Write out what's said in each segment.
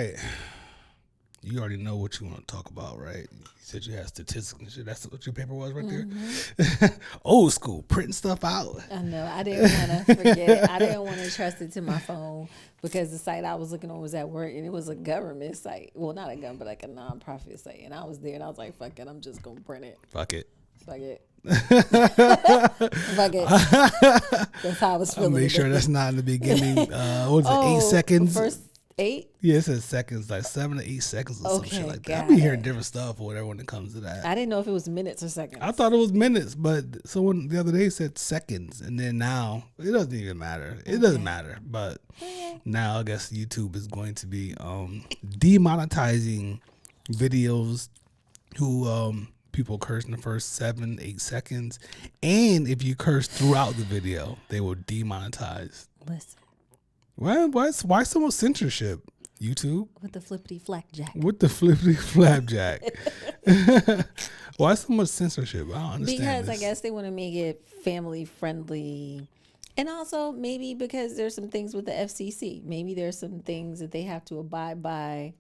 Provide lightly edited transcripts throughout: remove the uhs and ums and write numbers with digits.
right. You already know what you want to talk about, right? You said you had statistics and shit. That's what your paper was right there? Old school, printing stuff out. I know. I didn't want to forget it. I didn't want to trust it to my phone because the site I was looking on was at work and it was a government site. Well, not a government, but like a nonprofit site. And I was there and I was like, fuck it. I'm just going to print it. Fuck it. Fuck it. Fuck it. That's how I was feeling. I'll make sure that's not in the beginning. What is it, 8 seconds? First 8? Yeah, it says seconds, like 7 to 8 seconds or some shit like that. I be hearing different stuff or whatever when it comes to that. I didn't know if it was minutes or seconds. I thought it was minutes, but someone the other day said seconds, and then now it doesn't even matter. It doesn't matter, but now I guess YouTube is going to be demonetizing videos who people curse in the first 7, 8 seconds, and if you curse throughout the video, they will demonetize. Listen. Why so much censorship? YouTube? With the flippity flapjack. Why so much censorship? I don't understand. Because I guess they want to make it family friendly. And also maybe because there's some things with the FCC. Maybe there's some things that they have to abide by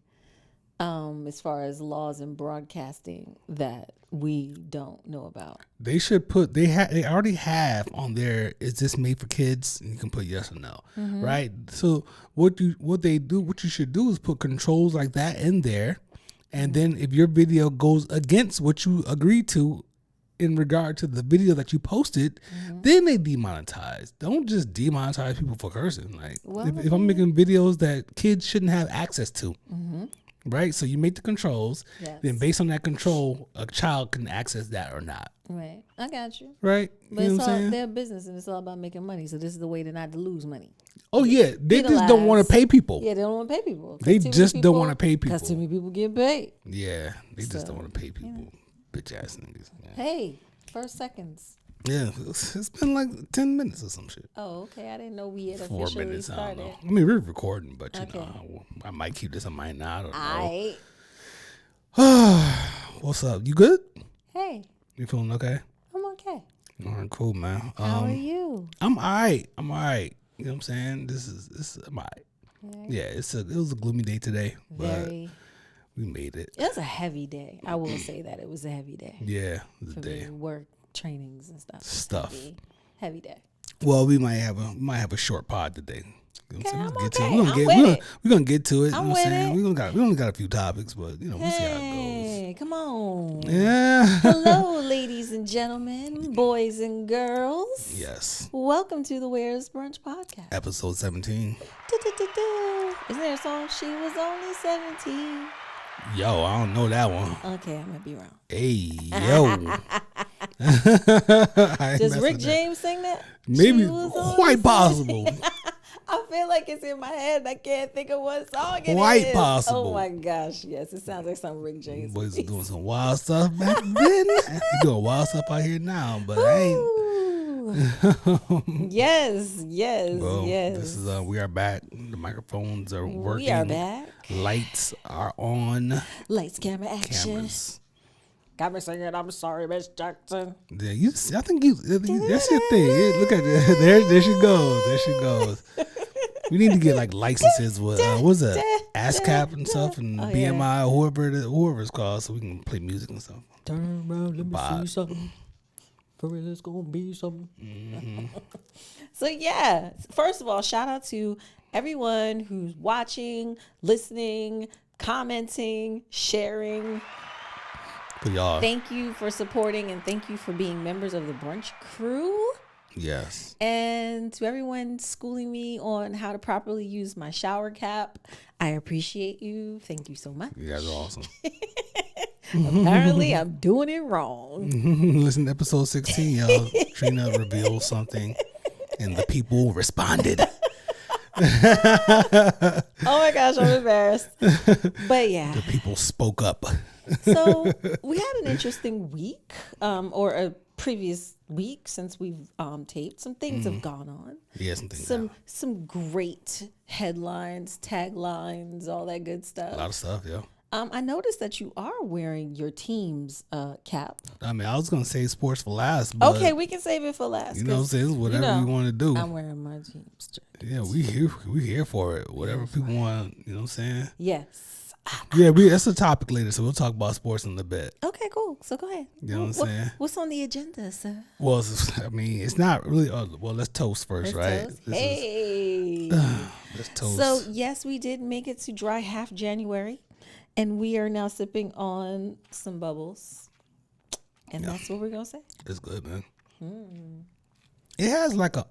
as far as laws and broadcasting that we don't know about. They should put they already have on there, is this made for kids? And you can put yes or no. Right? So what you should do is put controls like that in there, and then if your video goes against what you agreed to in regard to the video that you posted, then they demonetize. Don't just demonetize people for cursing. Like if I'm making videos that kids shouldn't have access to. Right, so you make the controls. Yes. Then, based on that control, a child can access that or not. Right, I got you. Right, but you know it's all their business, and it's all about making money. So this is the way to not to lose money. Oh yeah, they just don't want to pay people. Yeah, they don't want to pay people. They just don't want to pay people. Because too many people get paid. Yeah, they just don't want to pay people. Bitch ass niggas. Yeah. Hey, first seconds. Yeah, it's been like 10 minutes or some shit. Oh, okay. I didn't know we had 4 officially minutes, started. I don't know. I mean, we're recording, but you know, I might keep this on mine now. I don't know. What's up? You good? Hey. You feeling okay? I'm okay. All right, cool, man. How are you? I'm all right. You know what I'm saying? This is I'm all right. Yeah, it was a gloomy day today, but we made it. It was a heavy day. I will say that it was a heavy day. Yeah, the day. Work trainings and stuff. Heavy day. Well, we might have a short pod today. You know I'm we're gonna get to it. I'm you know with it. We only got a few topics, but you know we'll see how it goes. Come on. Yeah. Hello, ladies and gentlemen, boys and girls. Yes. Welcome to the Where's Brunch podcast. Episode 17. Isn't there a song? She was only 17. Yo, I don't know that one. Okay, I might be wrong. Hey, yo. Does Rick James sing that? Maybe, quite possible. I feel like it's in my head and I can't think of what song it is. Quite possible. Oh my gosh, yes. It sounds like some Rick James. Boys doing some wild stuff back then. You doing wild stuff out here now, but I ain't. Yes. Well, this is we are back. The microphones are working. We are back. Lights are on. Lights, camera, action. Cameras. Got me singing, I'm sorry, Miss Jackson. Yeah, I think that's your thing. Yeah, look at that. There she goes. There she goes. We need to get like licenses with what's that? ASCAP and stuff and BMI or whoever it's called, so we can play music and stuff. Turn around, let me see something. For real, it's gonna be something. So yeah, first of all, shout out to everyone who's watching, listening, commenting, sharing. Y'all. Thank you for supporting and thank you for being members of the Brunch crew. Yes. And to everyone schooling me on how to properly use my shower cap, I appreciate you. Thank you so much. You guys are awesome. Apparently, I'm doing it wrong. Listen to episode 16, y'all. Trina revealed something and the people responded. Oh my gosh, I'm embarrassed. But yeah. The people spoke up. So we had an interesting week, or a previous week since we've taped. Some things have gone on. Yeah, some great headlines, taglines, all that good stuff. A lot of stuff, yeah. I noticed that you are wearing your team's cap. I mean, I was gonna say sports for last, but Okay, we can save it for last. you know what I'm saying? It's whatever you want to do. I'm wearing my jeans jacket. Yeah, we here for it. Whatever people want, you know what I'm saying? Yes. Yeah, that's a topic later, so we'll talk about sports in a bit. Okay, cool. So go ahead. You know what I'm saying? What's on the agenda, sir? Well, I mean, it's not really. Well, let's toast first, right? Toast. Hey. Let's toast. So yes, we did make it to dry half January, and we are now sipping on some bubbles, and that's what we're gonna say. It's good, man. It has like a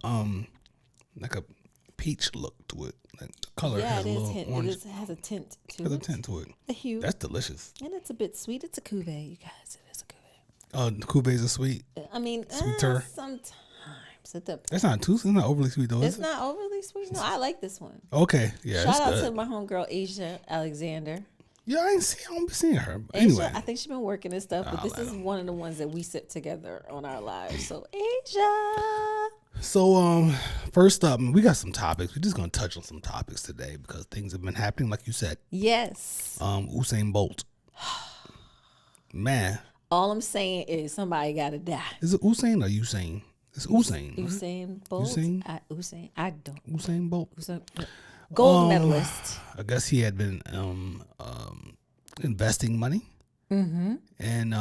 peach look to it. Like the color has a little orange. It has a tint to Has it. a tint to it. A hue. That's delicious. And it's a bit sweet. It's a cuvee, you guys. It is a cuvee. Oh, the cuvées are sweet. I mean, Sweeter. sometimes it depends. That's not too. It's not overly sweet though. It's Is it? not overly sweet. No, I like this one. Okay, yeah. Shout out good. to my homegirl Asia Alexander. Yeah, I don't be seeing her. But Asia, anyway, I think she's been working and stuff, but this is one of the ones that we sip together on our lives. So Asia. so first up, we got some topics. We're just gonna touch on some topics today because things have been happening, like you said. Yes. Usain Bolt. Man, All I'm saying is somebody got to die. is it Usain or Usain? It's Usain. Right? Usain Bolt. Usain? I don't. Usain Bolt. Gold medalist. I guess he had been investing money, and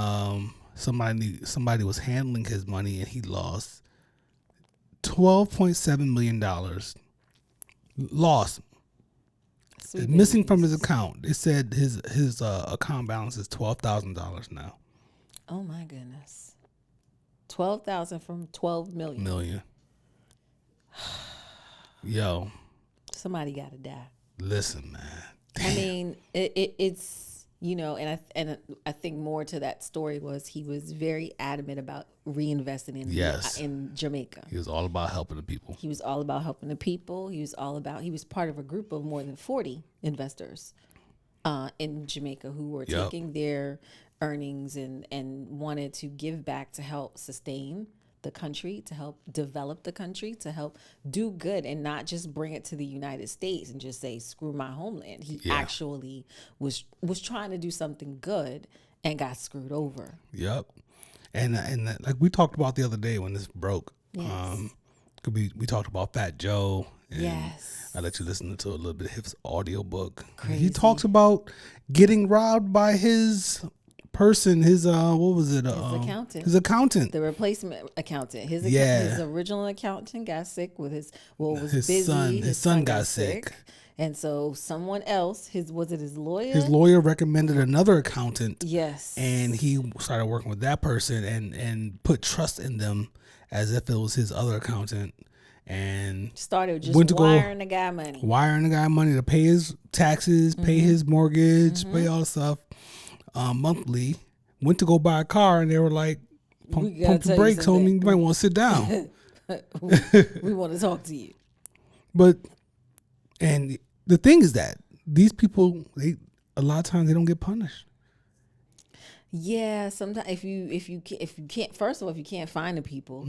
somebody was handling his money, and he lost $12.7 million. Lost. Sweet Missing babies. from his account. It said his account balance is $12,000 now. Oh my goodness. 12,000 from 12 million. Yo, Somebody got to die. listen, man. I mean, it's and I think more to that story was he was very adamant about reinvesting in Jamaica. He was all about helping the people. He was all about helping the people. He was part of a group of more than 40 investors in Jamaica who were taking their earnings and wanted to give back to help sustain the country, to help develop the country, to help do good and not just bring it to the United States and just say, screw my homeland. He actually was trying to do something good and got screwed over. Yep. And like we talked about the other day when this broke, Yes. we talked about Fat Joe. And Yes. I let you listen to a little bit of his audio book. Crazy. He talks about getting robbed by his person, his what was it? accountant. His accountant. The replacement accountant. His original accountant got sick with his busy. His son got sick. And so someone else, his lawyer? His lawyer recommended another accountant. Yes. And he started working with that person and put trust in them as if it was his other accountant. And started just wiring the guy money. To pay his taxes, pay his mortgage, pay all the stuff monthly. Went to go buy a car, and they were like, pump the brakes, homie. You might want to sit down. We want to talk to you. And the thing is that these people, a lot of times they don't get punished. Yeah, sometimes if you can't, first of all, if you can't find the people,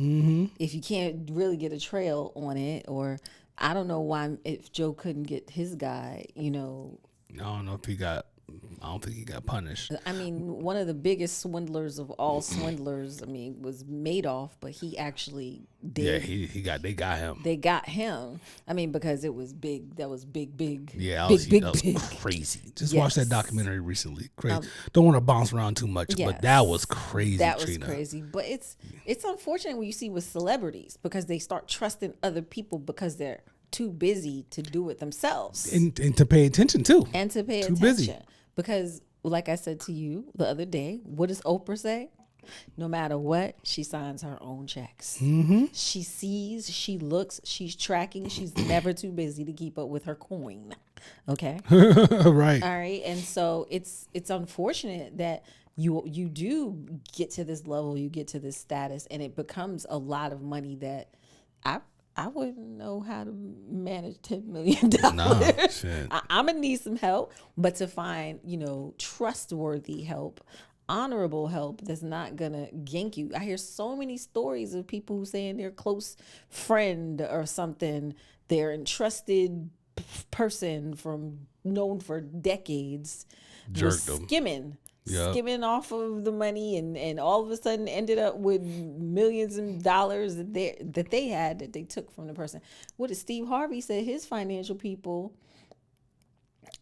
if you can't really get a trail on it, or I don't know why if Joe couldn't get his guy, I don't know if I don't think he got punished. I mean, one of the biggest swindlers of all swindlers, was Madoff, but he actually did. Yeah, they got him. They got him. I mean, because it was big. That was big. Yeah, that was crazy. Just watched that documentary recently. Crazy. Don't want to bounce around too much, but that was crazy. That was Trina. crazy. But it's unfortunate when you see with celebrities because they start trusting other people because they're too busy to do it themselves. And to pay attention too. And to pay attention. Busy. Because like I said to you the other day, what does Oprah say? No matter what, she signs her own checks. She sees, she looks, she's tracking. She's never too busy to keep up with her coin. Okay? Right. All right. And so it's unfortunate that you do get to this level, you get to this status, and it becomes a lot of money that I wouldn't know how to manage $10 million. Nah, shit. I'm going to need some help, but to find, trustworthy help, honorable help that's not going to gank you. I hear so many stories of people who saying their close friend or something, their entrusted person from known for decades, Jerked was them. skimming off of the money, and all of a sudden ended up with millions of dollars that they took from the person. What did Steve Harvey say? His financial people,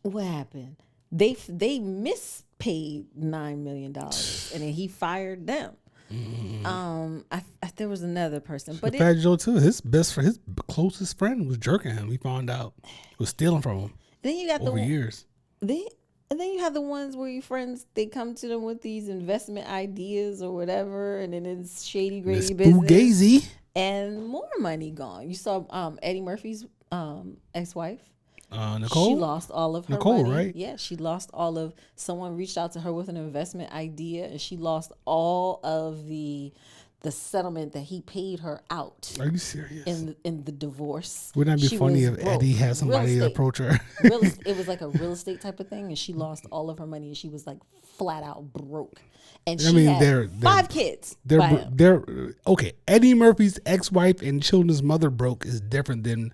what happened? They mispaid $9 million, and then he fired them. There was another person, but Fat Joe too. His closest friend was jerking him. He found out, was stealing from him. Then you got over years. And then you have the ones where your friends, they come to them with these investment ideas or whatever, and then it's shady, grady business. Fugazi. And more money gone. You saw Eddie Murphy's ex-wife. Nicole? She lost all of her Nicole, money. right? Yeah, she lost all of, someone reached out to her with an investment idea, and she lost all of the settlement that he paid her out. Are you serious? In the divorce. Wouldn't that be funny if Eddie had somebody approach her? It was like a real estate type of thing, and she lost all of her money, and she was like flat out broke. And she had 5 kids. They're okay. Eddie Murphy's ex-wife and children's mother broke is different than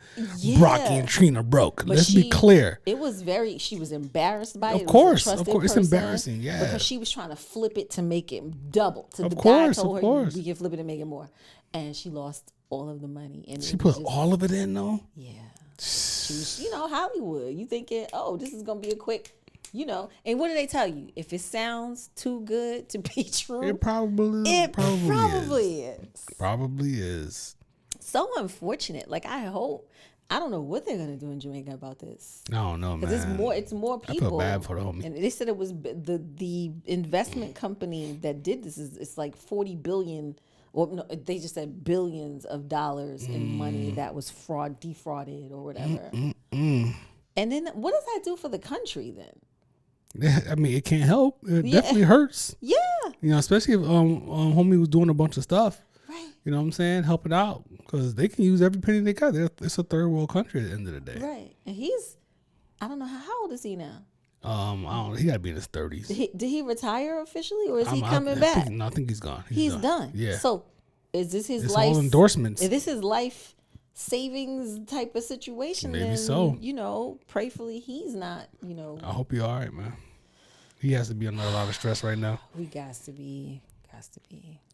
Brocky and Trina broke. But let's be clear. It was she was embarrassed by it. Of course, it's embarrassing. Yeah, because she was trying to flip it to make it double. To the guy told her you can flip it and make it more, and she lost all of the money. And she put all of it in though. Yeah, she was, Hollywood. You thinking, oh, this is gonna be a quick. And what do they tell you? If it sounds too good to be true, it probably is. Probably is. So unfortunate. Like I don't know what they're gonna do in Jamaica about this. I don't know, man. It's more people. I feel bad for the homie. And they said it was the investment company that did this it's like 40 billion. Or no, they just said billions of dollars in money that was defrauded or whatever. And then what does that do for the country then? I mean, it can't help. It definitely hurts. Yeah. Especially if homie was doing a bunch of stuff. Right. You know what I'm saying? Helping out. Because they can use every penny they got. It's a third world country at the end of the day. Right. And I don't know, how old is he now? I don't know. He got to be in his 30s. Did he retire officially, or is he coming back? I think he's gone. He's done. Yeah. So is this his it's life? all endorsements. Is this his life savings type of situation? Maybe then, so. Prayfully he's not, I hope you're all right, man. He has to be under a lot of stress right now. We got to be.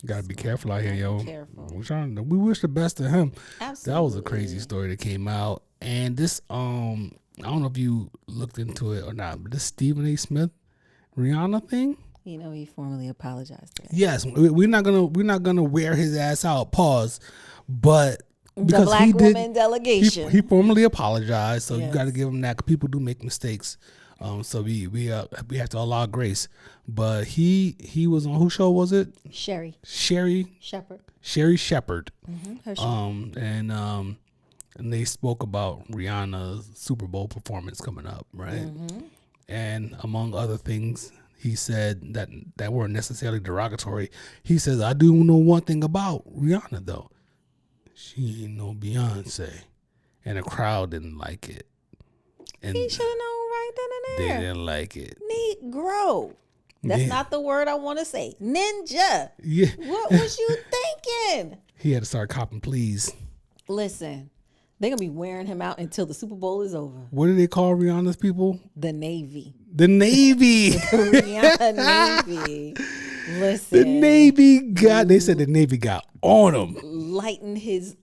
Gotta be careful out here, yo. Careful. We wish the best to him. Absolutely. That was a crazy story that came out. And this, I don't know if you looked into it or not, but this Stephen A. Smith, Rihanna thing. He formally apologized to that. Yes, we're not gonna wear his ass out. Pause. But because the black woman delegation, he formally apologized. So you got to give him that. 'Cause people do make mistakes. So we have to allow grace. But he was on, whose show was it? Sherry Shepherd. Mm-hmm. And they spoke about Rihanna's Super Bowl performance coming up, right? Mm-hmm. And among other things, he said that weren't necessarily derogatory. He says, I do know one thing about Rihanna though. She ain't no Beyonce. And the crowd didn't like it. And he should have known right then and there. They didn't like it. Negro. That's not the word I want to say. Ninja. Yeah. What was you thinking? He had to start copping please. Listen, they're going to be wearing him out until the Super Bowl is over. What do they call Rihanna's people? The Navy. The Navy. Rihanna Navy. Listen. The Navy they said the Navy got on him. Lighten his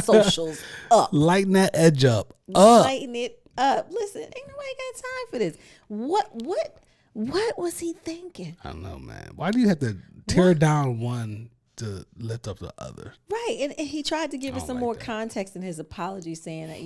socials up. Lighten that edge up. Lighten it up. Listen, ain't nobody got time for this. What was he thinking? I don't know, man. Why do you have to tear down one to lift up the other? Right. And he tried to give us some more context in his apology, saying that,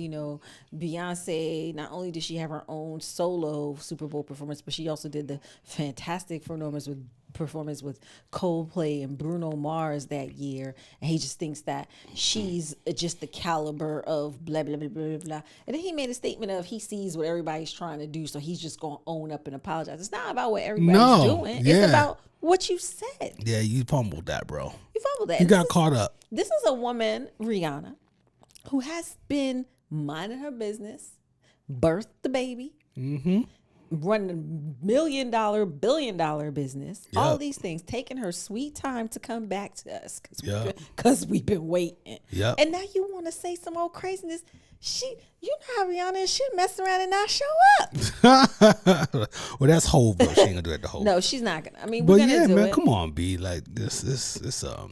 Beyonce, not only did she have her own solo Super Bowl performance, but she also did the fantastic performance with Coldplay and Bruno Mars that year. And he just thinks that she's just the caliber of blah, blah, blah, blah, blah. And then he made a statement of he sees what everybody's trying to do, so he's just going to own up and apologize. It's not about what everybody's doing. Yeah. It's about what you said. Yeah, you fumbled that, bro. You fumbled that. You got caught up. This is a woman, Rihanna, who has been minding her business, birthed the baby, running $1 million, $1 billion business, Yep. all these things, taking her sweet time to come back to us Yep. because we've been waiting. Yep. And now you want to say some old craziness. You know how Rihanna is, she'll mess around and not show up. Well, that's Hov though. She ain't gonna do that to Hov. No, she's not gonna. I mean, But we're gonna yeah, do man, it. come on, B. Like this.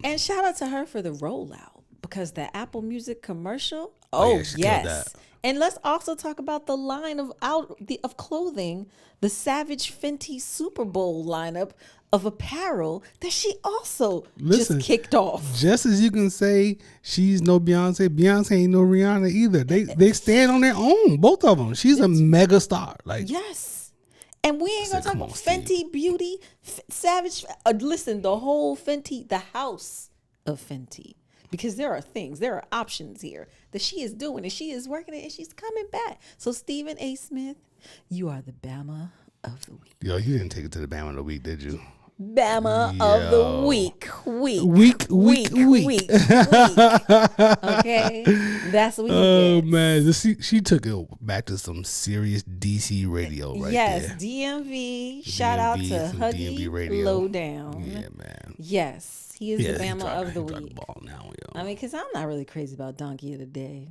And shout out to her for the rollout, because the Apple Music commercial. Oh, Oh, yeah, she killed yes. that. And let's also talk about the line of clothing, the Savage Fenty Super Bowl lineup of apparel that she also Listen, just kicked off. Just as you can say she's no Beyonce, Beyonce ain't no Rihanna either. They stand on their own, both of them. She's a mega star. Like, Yes. And we ain't gonna talk come about on, Fenty Beauty, Savage. Listen, the whole Fenty, the house of Fenty, because there are options here that she is doing, and she is working it, and she's coming back. So Stephen A. Smith, you are the Bama of the week. yo, you didn't take it to the Bama of the week, did you? Bama of the week. Okay, that's what we Oh get. man, she took it back to some serious DC radio right Yes, there. DMV. Shout out DMV, to some Huggy DMV radio. Lowdown. Yeah, man. Yes, he is Yeah, the he Bama dropped- of the he dropped week. ball now, yo. I mean, because I'm not really crazy about Donkey of the Day.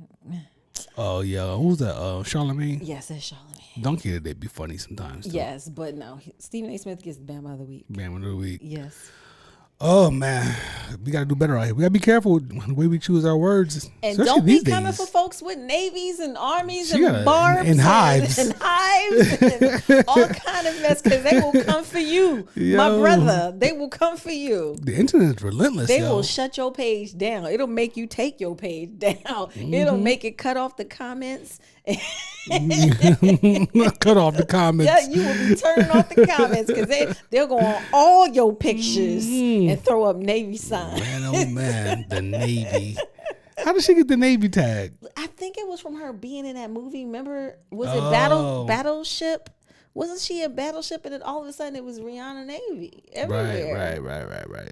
Oh yeah, who's that? Charlamagne. Yes, it's Charlamagne. Donkey of the Day be funny sometimes. Too. Yes, but no, Stephen A. Smith gets the Bama of the week. Bama of the week. Yes. Oh man, we gotta do better out here. We gotta be careful with the way we choose our words, And especially don't be these coming days. for folks with navies and armies She and gotta- barbs and hives. and hives and all kind of mess, because they will come for you, my Yo. brother. They will come for you. The internet's relentless. They yo. will shut your page down. It'll make you take your page down. Mm-hmm. It'll make it cut off the comments. Cut off the comments. Yeah, you will be turning off the comments, because they'll go on all your pictures and throw up Navy signs. Man, oh man, the Navy. How did she get the Navy tag? I think it was from her being in that movie. Remember, was it Oh. Battleship? Wasn't she a Battleship, and then all of a sudden it was Rihanna Navy everywhere? Right.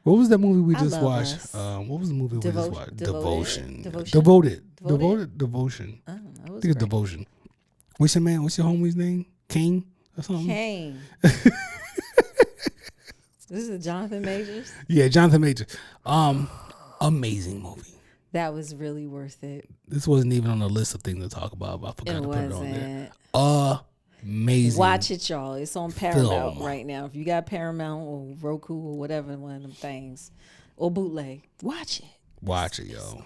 What was that movie we I just love watched? us. What was the movie we just watched? Devoted? Devotion. I don't know. It I was think it's great. Devotion. What's your man? What's your homie's name? King or something? Kane. This is Jonathan Majors. Yeah, Jonathan Major. Amazing movie. That was really worth it. This wasn't even on the list of things to talk about, but I forgot It to put it on there. wasn't. Amazing. Watch it, y'all. It's on Paramount Film. right now. If you got Paramount or Roku or whatever, one of them things, or bootleg, watch it. Watch it, yo.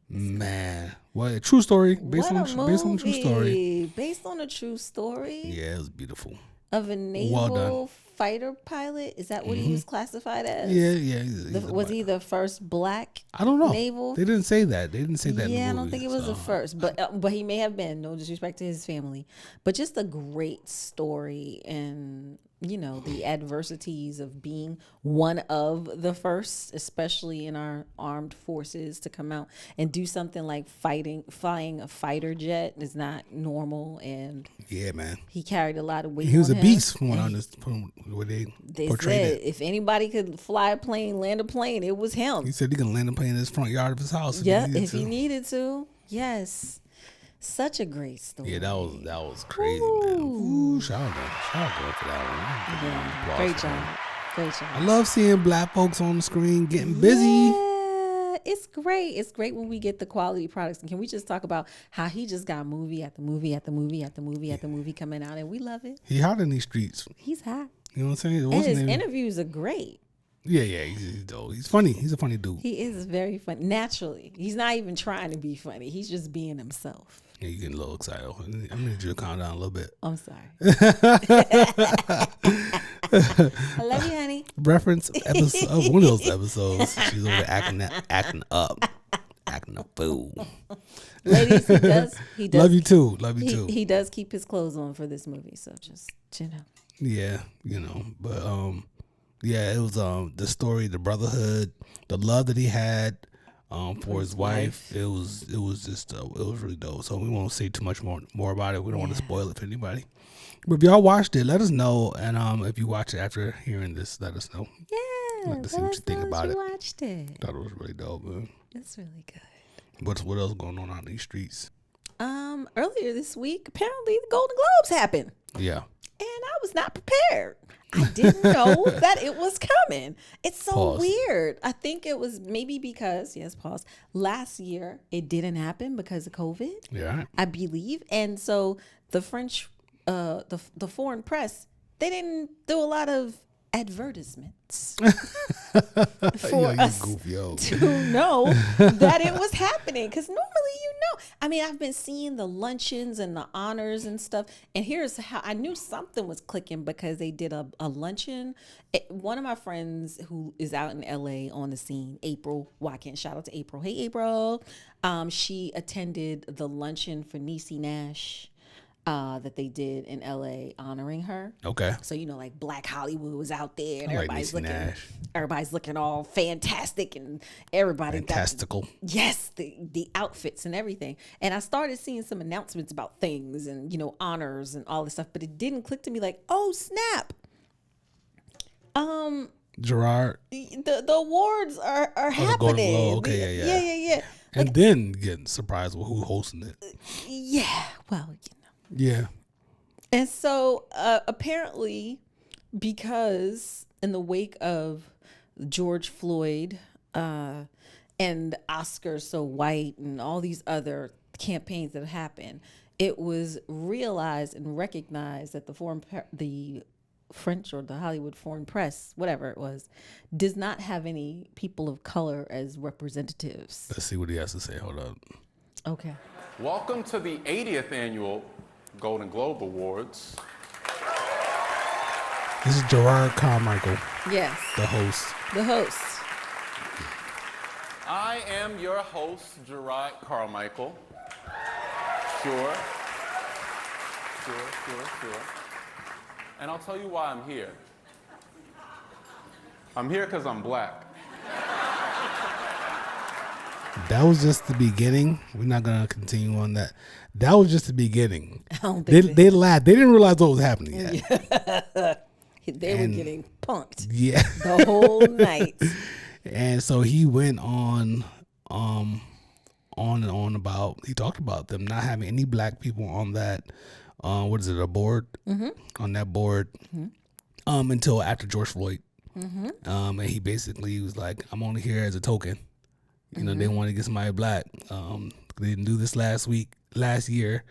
Man, what a true story based on a true story. Based on a true story Yeah, it was beautiful. of a naval Well done. fighter pilot. Is that what he was classified as? Yeah. He's a Was he the first black I don't know. naval? They didn't say that. They didn't say that. Yeah, I in the don't think movie, it was so. the first, but he may have been. No disrespect to his family, but just a great story, and the adversities of being one of the first, especially in our armed forces, to come out and do something like flying a fighter jet is not normal, and Yeah, man. he carried a lot of weight. He was on a him. beast from what I understood, from where they They portrayed said it. if anybody could fly a plane, land a plane, it was him. He said he can land a plane in his front yard of his house. Yeah, he needed if to. he needed to. Yes. Such a great story. Yeah, that was crazy, man. Ooh, shout out for that one. Yeah, Applause great for him. job. Great job. I love seeing black folks on the screen getting busy. Yeah, it's great. It's great when we get the quality products. And can we just talk about how he just got movie after movie after movie after movie after movie coming out, and we love it. He hot in these streets. He's hot. You know what I'm saying? It And wasn't his even- interviews are great. Yeah, he's dope. He's funny. He's a funny dude. He is very funny. Naturally. He's not even trying to be funny. He's just being himself. Yeah, you getting a little excited. I'm gonna need you to calm down a little bit. I'm sorry. I love you, honey. Reference episode of one of those episodes. She's over there acting up, acting a fool. Ladies, he does. Love you too. Love you too. He does keep his clothes on for this movie, so just Yeah, but yeah, it was the story, the brotherhood, the love that he had for his wife. It was just it was really dope. So we won't say too much more about it. We don't want to spoil it for anybody. But if y'all watched it, let us know. And if you watch it after hearing this, let us know. Yeah, Like to see what you think about it. Watched it. Thought it was really dope, man. It's really good. What else going on out in these streets? Earlier this week, apparently the Golden Globes happened. Yeah. And I was not prepared. I didn't know that it was coming. It's so Pause. weird. I think it was maybe because, yes, pause. Last year, it didn't happen because of COVID. Yeah. I believe. And so the French, the foreign press, they didn't do a lot of advertisements for us to know that it was happening. Because normally, I mean, I've been seeing the luncheons and the honors and stuff. And here's how I knew something was clicking, because they did a luncheon. One of my friends who is out in LA on the scene, April Watkins, shout out to April. Hey, April. She attended the luncheon for Niecy Nash. That they did in LA honoring her. Okay. So, like Black Hollywood was out there and everybody's looking all fantastic, and everybody fantastical. Yes, the outfits and everything. And I started seeing some announcements about things and, honors and all this stuff, but it didn't click to me like, oh snap. Gerard. The awards are happening. Okay, Yeah. And then getting surprised with who hosting it. Yeah. Well, Yeah. And so apparently, because in the wake of George Floyd and Oscar So White and all these other campaigns that happened, it was realized and recognized that the French or the Hollywood foreign press, whatever it was, does not have any people of color as representatives. Let's see what he has to say. Hold on. Okay. Welcome to the 80th annual Golden Globe Awards. This is Gerard Carmichael. Yes. The host. I am your host, Gerard Carmichael. Sure. And I'll tell you why I'm here. I'm here because I'm black. That was just the beginning. We're not going to continue on that. That was just the beginning. I don't think they laughed. They didn't realize what was happening yet. They were getting punked. Yeah. The whole night. And so he went on and on about, he talked about them not having any black people on that, a board? Mm-hmm. On that board until after George Floyd. Mm-hmm. And he basically was like, I'm only here as a token. They want to get somebody black. They didn't do this last year,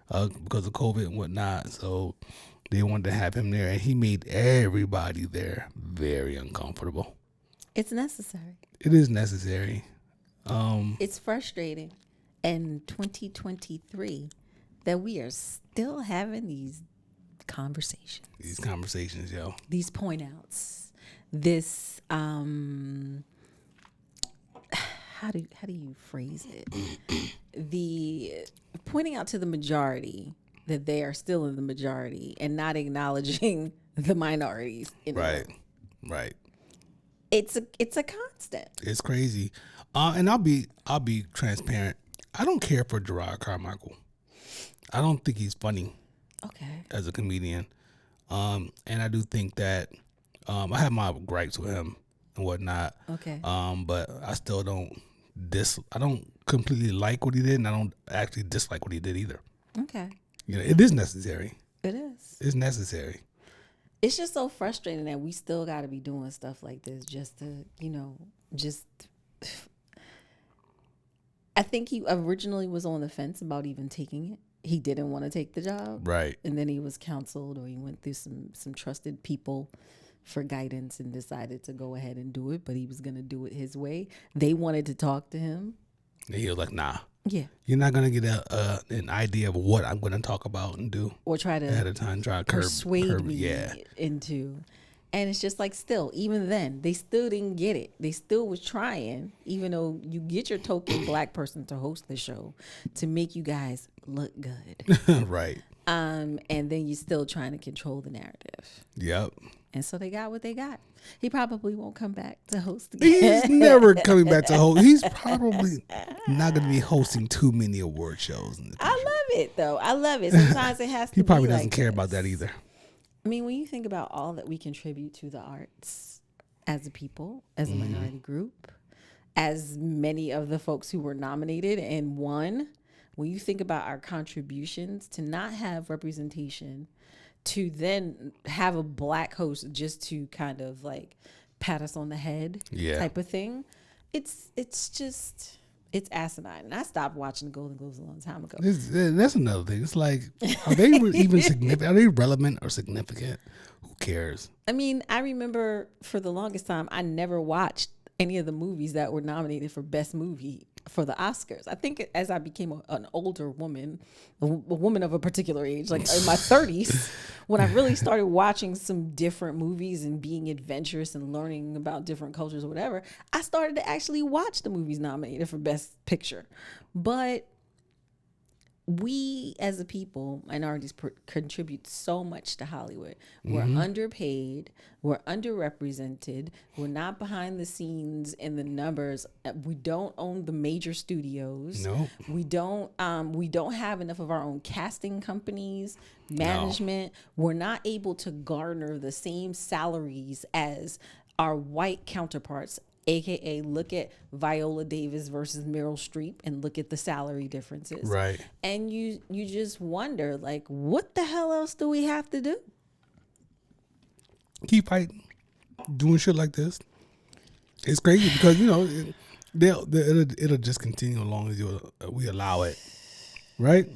because of COVID and whatnot. So they wanted to have him there, and he made everybody there very uncomfortable. It's necessary. It is necessary. It's frustrating in 2023 that we are still having these conversations. These point outs. This how do you phrase it? The pointing out to the majority that they are still in the majority and not acknowledging the minorities in the room. Right. It's a constant. It's crazy. And I'll be transparent. I don't care for Gerard Carmichael. I don't think he's funny. Okay. As a comedian. And I do think that I have my gripes with him and whatnot. Okay. But I still don't I don't completely like what he did, and I don't actually dislike what he did either. Okay. It is necessary. It is. It's necessary. It's just so frustrating that we still got to be doing stuff like this just to, I think he originally was on the fence about even taking it. He didn't want to take the job. Right. And then he was counseled, or he went through some trusted people for guidance and decided to go ahead and do it, but he was going to do it his way. They wanted to talk to him. And he was like, nah. Yeah. You're not going to get an idea of what I'm going to talk about and do. Or try to ahead of time, persuade me into. And it's just like, still, even then, they still didn't get it. They still was trying, even though you get your token black person to host the show, to make you guys look good. Right. And then you're still trying to control the narrative. Yep. And so they got what they got. He probably won't come back to host again. He's never coming back to host. He's probably not going to be hosting too many award shows in the future. I love it, though. I love it. Sometimes it has to be. He probably doesn't care about that either. I mean, when you think about all that we contribute to the arts as a people, as a minority group, as many of the folks who were nominated and won when you think about our contributions, to not have representation, to then have a black host just to kind of like pat us on the head type of thing, it's asinine. And I stopped watching the Golden Globes a long time ago. That's another thing. It's like, are they even significant? Are they relevant or significant? Who cares? I mean, I remember for the longest time, I never watched any of the movies that were nominated for Best Movie for the Oscars. I think as I became an older woman, a woman of a particular age, like in my 30s, when I really started watching some different movies and being adventurous and learning about different cultures or whatever, I started to actually watch the movies nominated for Best Picture. But we as a people, minorities, contribute so much to Hollywood. We're underpaid, we're underrepresented, we're not behind the scenes in the numbers. We don't own the major studios. No. We don't have enough of our own casting companies, management. No. We're not able to garner the same salaries as our white counterparts. AKA, look at Viola Davis versus Meryl Streep and look at the salary differences. Right. And you just wonder, like, what the hell else do we have to do? Keep fighting, doing shit like this. It's crazy because, you know, it'll just continue as long as we allow it. Right?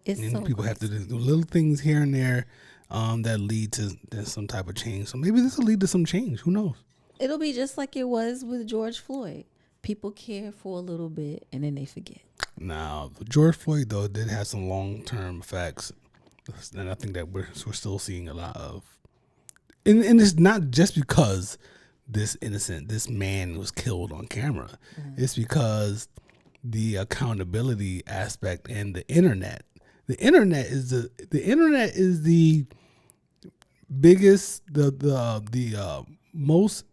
It's and so people crazy. have to do little things here and there that lead to some type of change. So maybe this will lead to some change. Who knows? It'll be just like it was with George Floyd. People care for a little bit and then they forget. Now, George Floyd, though, did have some long-term effects. And I think that we're still seeing a lot of. And it's not just because this man was killed on camera. Mm-hmm. It's because the accountability aspect and the internet. The internet is the biggest, the most,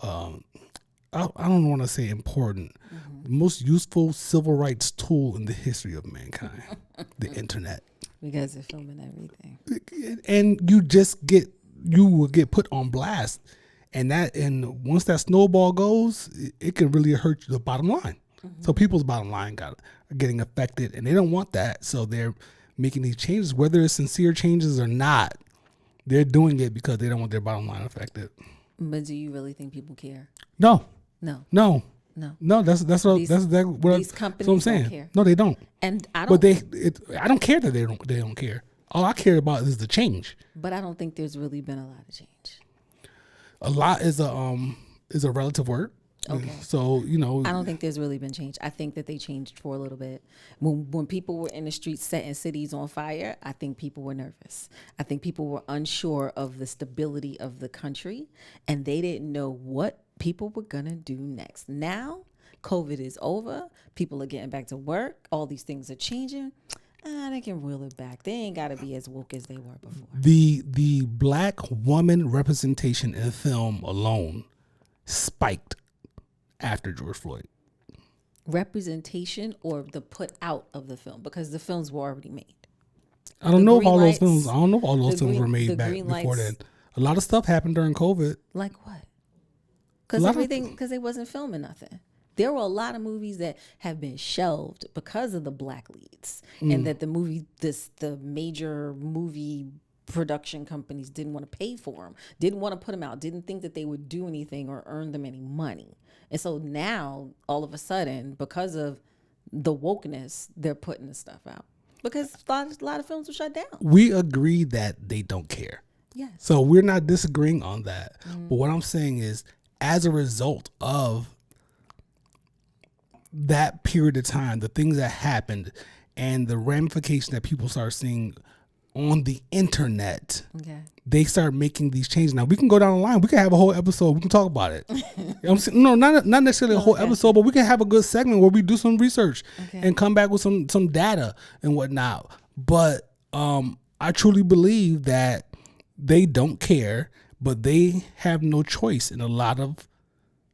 I don't want to say important, the most useful civil rights tool in the history of mankind, the internet. Because they're filming everything. And you will get put on blast. And once that snowball goes, it can really hurt the bottom line. Mm-hmm. So people's bottom line are getting affected, and they don't want that. So they're making these changes, whether it's sincere changes or not. They're doing it because they don't want their bottom line affected. But do you really think people care? No. That's These companies I'm saying. don't care. No, they don't. And I don't. But I don't care that they don't care. All I care about is the change. But I don't think there's really been a lot of change. A lot is a relative word. Okay. So, you know, I don't think there's really been change. I think that they changed for a little bit. When people were in the streets setting cities on fire, I think people were nervous. I think people were unsure of the stability of the country, and they didn't know what people were going to do next. Now, COVID is over. People are getting back to work. All these things are changing. They can reel it back. They ain't got to be as woke as they were before. The black woman representation in film alone spiked after George Floyd. Representation or the put out of the film, because the films were already made. I don't know if all those films were made back before then. A lot of stuff happened during COVID. Like what? Because they wasn't filming nothing. There were a lot of movies that have been shelved because of the black leads, and that the major movie production companies didn't want to pay for them, didn't want to put them out, didn't think that they would do anything or earn them any money. And so now, all of a sudden, because of the wokeness, they're putting the stuff out. Because a lot of films were shut down. We agree that they don't care. Yes. So we're not disagreeing on that. But what I'm saying is, as a result of that period of time, the things that happened and the ramifications that people start seeing on the internet, they start making these changes. Now, we can go down the line. We can have a whole episode. We can talk about it. You know what I'm saying? No, not necessarily a whole episode, but we can have a good segment where we do some research and come back with some data and whatnot. But I truly believe that they don't care, but they have no choice in a lot of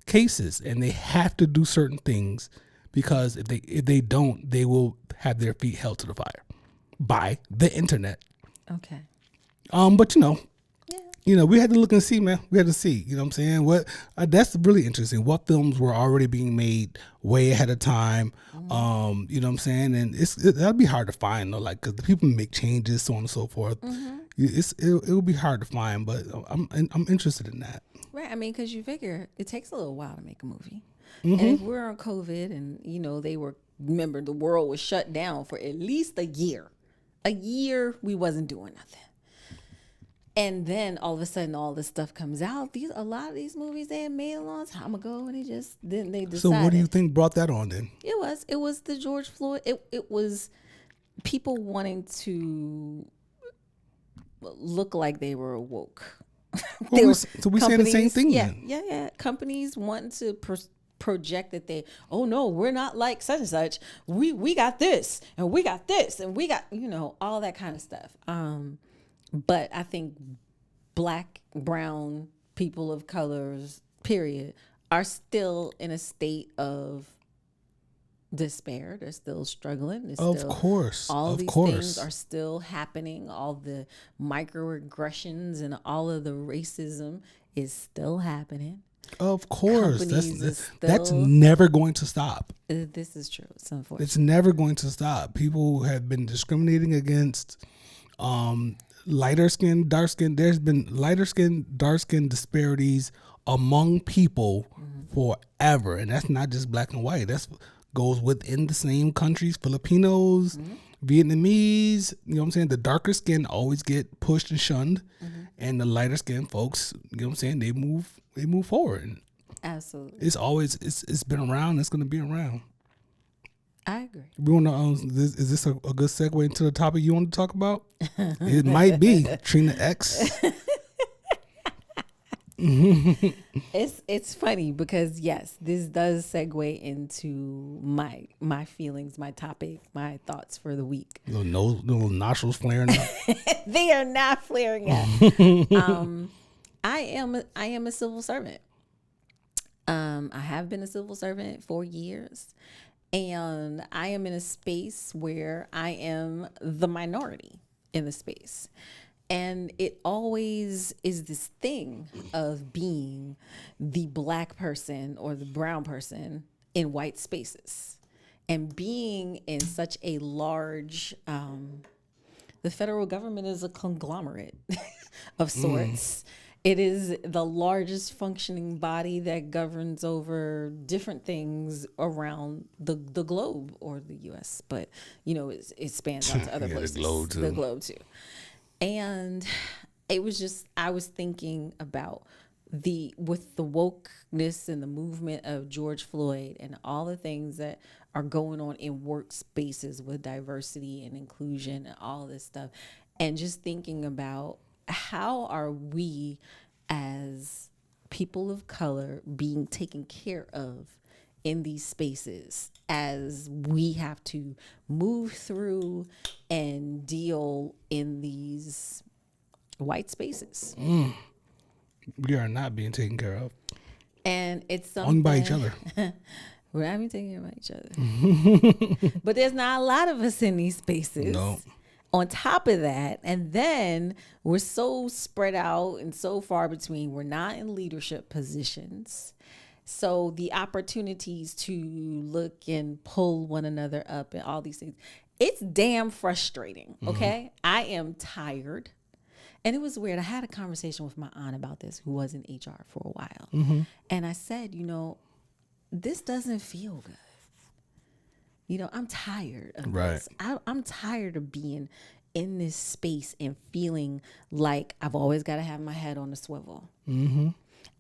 cases, and they have to do certain things, because if they don't, they will have their feet held to the fire by the internet. Okay. But you know, we had to look and see, man. We had to see. You know what I'm saying? What that's really interesting. What films were already being made way ahead of time? You know what I'm saying? And that'd be hard to find though, like because the people make changes, so on and so forth. It'll be hard to find, but I'm interested in that. Right. I mean, because you figure it takes a little while to make a movie. And if we're on COVID and, remember the world was shut down for at least a year. A year we wasn't doing nothing. And then all of a sudden all this stuff comes out. A lot of these movies they had made a long time ago and they decided. So what do you think brought that on then? It was the George Floyd. It was people wanting to look like they were woke. So we saying the same thing then? Yeah. Companies wanting to project that oh no, we're not like such and such. We got this and we got this and we got all that kind of stuff. But I think Black, brown, people of colors, period, are still in a state of despair. They're still struggling. Of course. All these things are still happening. All the microaggressions and all of the racism is still happening. Of course. That's never going to stop. This is true. It's unfortunate. It's never going to stop. People have been discriminating against lighter skin, dark skin. There's been lighter skin, dark skin disparities among people forever. And that's not just black and white. That's goes within the same countries. Filipinos, Vietnamese, you know what I'm saying? The darker skin always get pushed and shunned. And the lighter skin folks, you know what I'm saying, they move forward. Absolutely. It's been around, it's gonna be around. I agree. We want to. Is this a good segue into the topic you want to talk about? It might be Trina X. It's funny because yes, this does segue into my feelings, my topic, my thoughts for the week. Little nostrils flaring up. They are not flaring up. I am a civil servant. I have been a civil servant for years. And I am in a space where I am the minority in the space. And it always is this thing of being the Black person or the brown person in white spaces. And being in such a large, the federal government is a conglomerate of sorts. It is the largest functioning body that governs over different things around the globe or the U.S., but it spans out to other places. The globe too. And it was just I was thinking about with the wokeness and the movement of George Floyd and all the things that are going on in workspaces with diversity and inclusion and all this stuff, and just thinking about how are we as people of color being taken care of in these spaces as we have to move through and deal in these white spaces. We are not being taken care of. And it's something only by each other. We're not being taken care of by each other. But there's not a lot of us in these spaces. No. On top of that, and then we're so spread out and so far between, we're not in leadership positions. So the opportunities to look and pull one another up and all these things, it's damn frustrating, okay? I am tired. And it was weird. I had a conversation with my aunt about this, who was in HR for a while. And I said, this doesn't feel good. I'm tired of this. I'm tired of being in this space and feeling like I've always got to have my head on the swivel.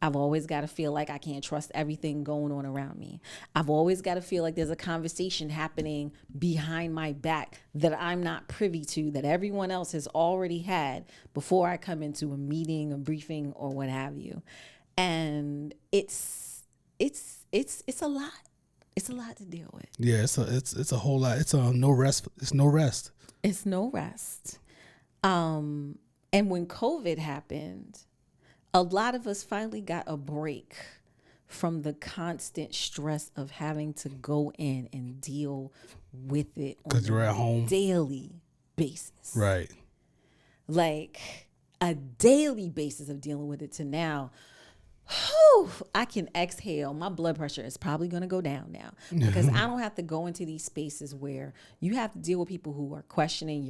I've always got to feel like I can't trust everything going on around me. I've always got to feel like there's a conversation happening behind my back that I'm not privy to, that everyone else has already had before I come into a meeting, a briefing, or what have you. And it's a lot. It's a lot to deal with. Yeah, it's a whole lot. It's no rest. It's no rest. It's no rest. And when COVID happened, a lot of us finally got a break from the constant stress of having to go in and deal with it because you're at home daily basis. Right. Like a daily basis of dealing with it to now, whew, I can exhale. My blood pressure is probably going to go down now because I don't have to go into these spaces where you have to deal with people who are questioning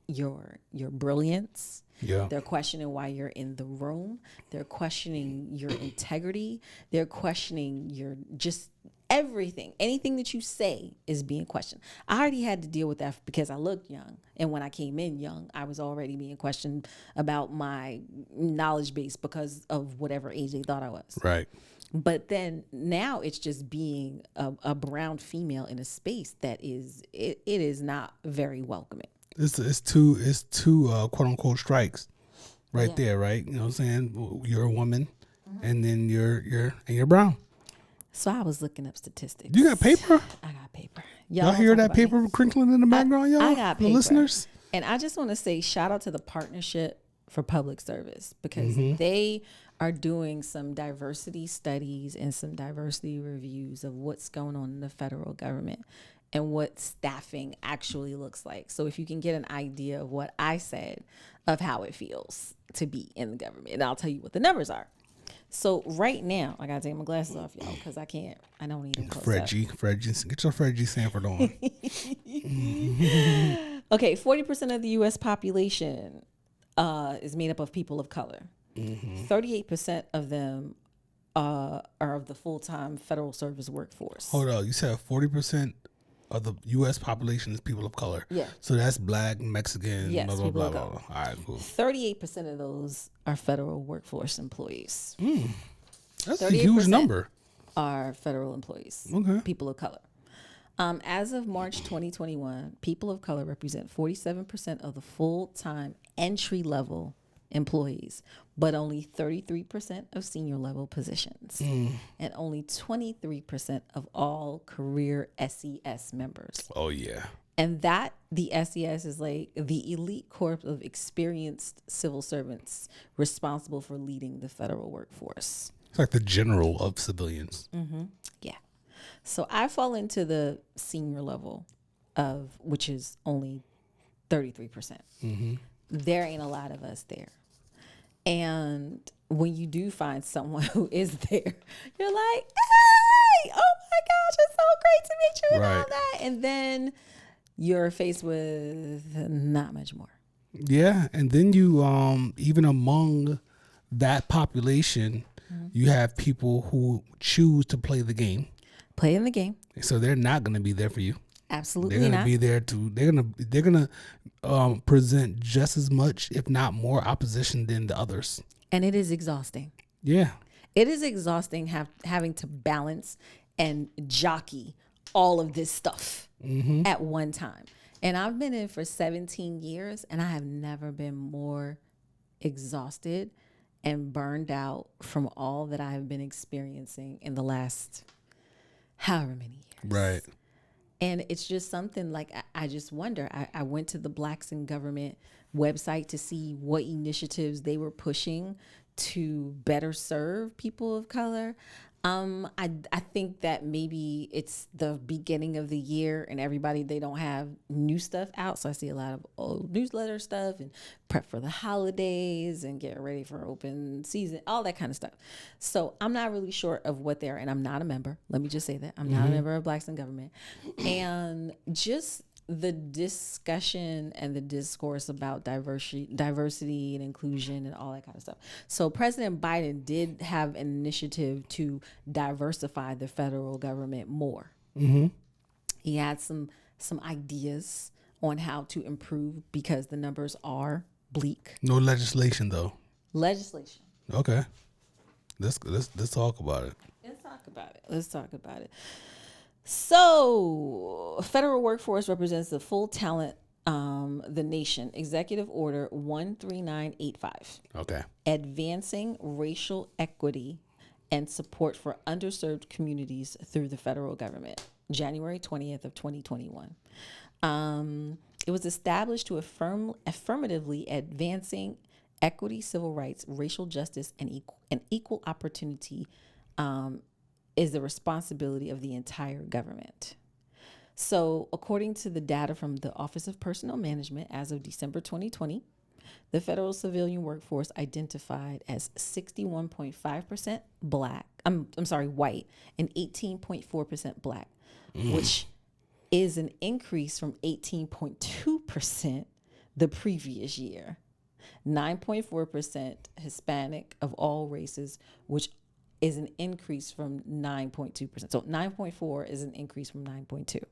your brilliance. Yeah. They're questioning why you're in the room. They're questioning your integrity. They're questioning your just everything. Anything that you say is being questioned. I already had to deal with that because I looked young. And when I came in young, I was already being questioned about my knowledge base because of whatever age they thought I was. Right. But then now it's just being a brown female in a space that is, it is not very welcoming. It's two quote unquote strikes right there, right? You know what I'm saying? You're a woman and then you're brown. So I was looking up statistics. You got paper? I got paper. Y'all hear that paper crinkling in the background, y'all? I got paper. The listeners? And I just want to say shout out to the Partnership for Public Service because they are doing some diversity studies and some diversity reviews of what's going on in the federal government and what staffing actually looks like. So if you can get an idea of what I said of how it feels to be in the government, and I'll tell you what the numbers are. So right now, I gotta take my glasses off, y'all, because I don't need them close Fred up. Get your Fred G. Sanford on. Okay, 40% of the U.S. population is made up of people of color. 38% of them are of the full-time federal service workforce. Hold on, you said 40% of the U.S. population is people of color. Yeah. So that's black, Mexican, Yes, blah, blah, people blah, of blah, color. blah. All right, cool. 38% of those are federal workforce employees. That's a huge 38% number. Are federal employees, Okay. people of color. As of March 2021, people of color represent 47% of the full-time entry-level employees, but only 33% of senior-level positions, and only 23% of all career SES members. Oh, yeah. And that, the SES, is like the elite corps of experienced civil servants responsible for leading the federal workforce. It's like the general of civilians. Yeah. So I fall into the senior level of, which is only 33%. There ain't a lot of us there. And when you do find someone who is there, you're like, hey, oh my gosh, it's so great to meet you and all that. And then you're faced with not much more. Yeah, and then you even among that population, you have people who choose to play the game. Play in the game. So they're not going to be there for you. Absolutely They're going to not. be there to. They're gonna present just as much, if not more, opposition than the others. And it is exhausting. Yeah. It is exhausting having to balance and jockey all of this stuff at one time. And I've been in for 17 years and I have never been more exhausted and burned out from all that I have been experiencing in the last however many years. Right. And it's just something like, I just wonder. I went to the Blacks in Government website to see what initiatives they were pushing to better serve people of color. I think that maybe it's the beginning of the year and they don't have new stuff out. So I see a lot of old newsletter stuff and prep for the holidays and get ready for open season, all that kind of stuff. So I'm not really sure of what they're, and I'm not a member. Let me just say that I'm not a member of Blacks in Government. And just the discussion and the discourse about diversity and inclusion and all that kind of stuff. So President Biden did have an initiative to diversify the federal government more. He had some ideas on how to improve because the numbers are bleak. No legislation though. Legislation. Okay. Let's talk about it. Let's talk about it. So, federal workforce represents the full talent, the nation. Executive Order 13985. Okay. Advancing racial equity and support for underserved communities through the federal government. January 20th of 2021. It was established to affirmatively advancing equity, civil rights, racial justice, and equal opportunity is the responsibility of the entire government. So according to the data from the Office of Personnel Management as of December 2020, The federal civilian workforce identified as 61.5% black. I'm sorry, white, and 18.4% black, which is an increase from 18.2% the previous year. 9.4% Hispanic of all races, which is an increase from 9.2%. So 9.4 is an increase from 9.2.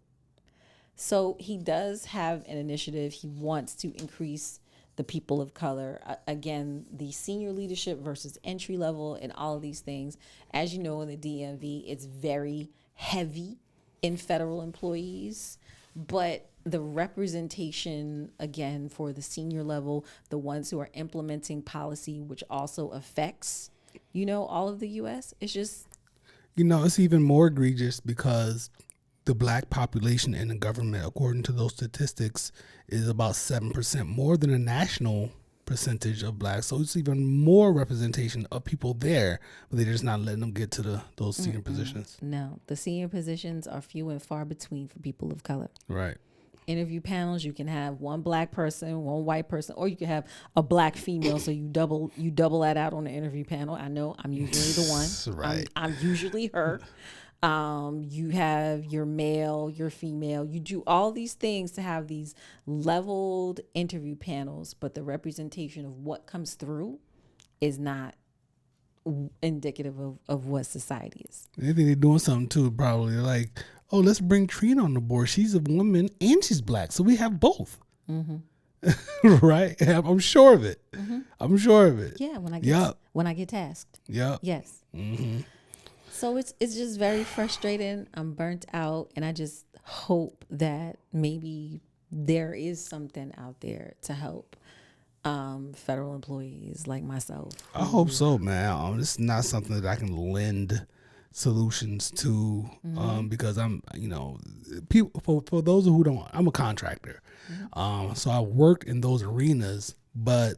So he does have an initiative. He wants to increase the people of color. Again, the senior leadership versus entry level and all of these things. As you know, in the DMV, it's very heavy in federal employees, but the representation, again, for the senior level, the ones who are implementing policy, which also affects, all of the U.S., it's just... It's even more egregious because the black population in the government, according to those statistics, is about 7% more than a national percentage of blacks. So it's even more representation of people there, but they're just not letting them get to those senior positions. No, the senior positions are few and far between for people of color. Right. Interview panels, you can have one black person, one white person, or you can have a black female. So you double that out on the interview panel. I know I'm usually the one. Right. I'm usually her. You have your male, your female. You do all these things to have these leveled interview panels, but the representation of what comes through is not indicative of what society is. I think they're doing something too, probably. Like, oh, let's bring Trina on the board. She's a woman and she's black, so we have both. Right? I'm sure of it. I'm sure of it. Yeah, when I get tasked. Yeah. Yes. So it's just very frustrating. I'm burnt out, and I just hope that maybe there is something out there to help federal employees like myself. I hope so, man. It's not something that I can lend solutions to because I'm, people, for those who don't, I'm a contractor. So I worked in those arenas, but